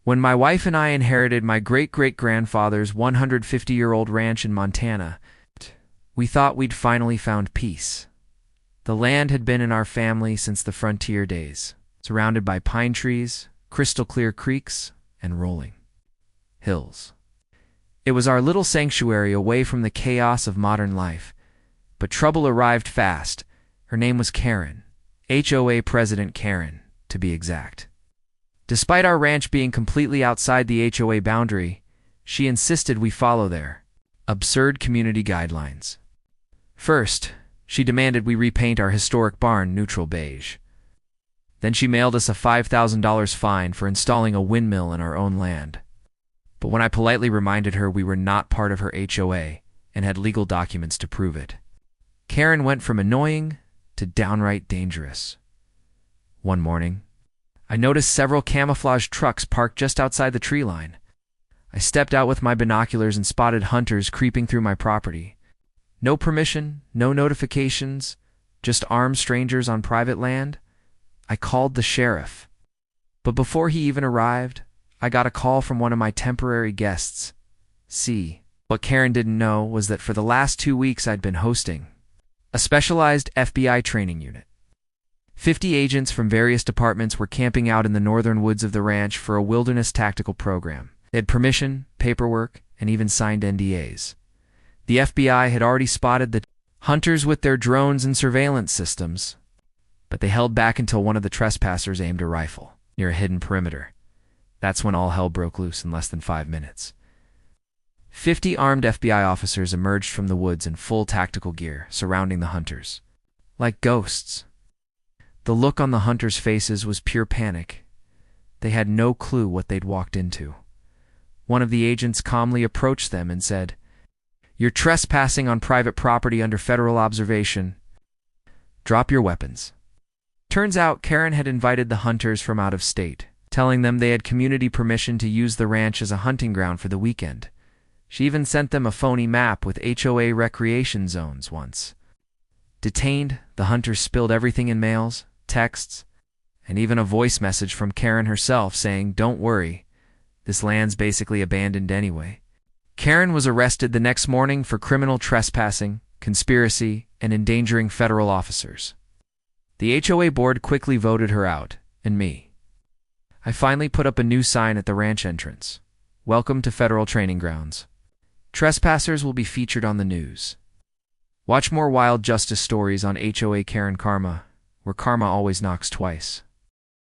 When my wife and I inherited my great-great-grandfather's 150-year-old ranch in Montana, we thought we'd finally found peace. The land had been in our family since the frontier days, surrounded by pine trees, crystal-clear creeks, and rolling hills. It was our little sanctuary away from the chaos of modern life. But trouble arrived fast. Her name was Karen, HOA President Karen, to be exact. Despite our ranch being completely outside the HOA boundary, she insisted we follow their absurd community guidelines. First, she demanded we repaint our historic barn neutral beige. Then she mailed us a $5,000 fine for installing a windmill in our own land. But when I politely reminded her we were not part of her HOA and had legal documents to prove it, Karen went from annoying to downright dangerous. One morning, I noticed several camouflaged trucks parked just outside the tree line. I stepped out with my binoculars and spotted hunters creeping through my property. No permission, no notifications, just armed strangers on private land. I called the sheriff. But before he even arrived, I got a call from one of my temporary guests. What Karen didn't know was that for the last 2 weeks I'd been hosting a specialized FBI training unit. 50 agents from various departments were camping out in the northern woods of the ranch for a wilderness tactical program. They had permission, paperwork, and even signed NDAs. The FBI had already spotted the hunters with their drones and surveillance systems, but they held back until one of the trespassers aimed a rifle near a hidden perimeter. That's when all hell broke loose in less than 5 minutes. 50 armed FBI officers emerged from the woods in full tactical gear, surrounding the hunters. Like ghosts. The look on the hunters' faces was pure panic. They had no clue what they'd walked into. One of the agents calmly approached them and said, "You're trespassing on private property under federal observation. Drop your weapons." Turns out Karen had invited the hunters from out of state, telling them they had community permission to use the ranch as a hunting ground for the weekend. She even sent them a phony map with HOA recreation zones once. Detained, the hunters spilled everything in mails, texts, and even a voice message from Karen herself saying, "Don't worry, this land's basically abandoned anyway." Karen was arrested the next morning for criminal trespassing, conspiracy, and endangering federal officers. The HOA board quickly voted her out, and me. I finally put up a new sign at the ranch entrance. "Welcome to Federal Training Grounds. Trespassers will be featured on the news." Watch more wild justice stories on HOA Karen Karma, where karma always knocks twice.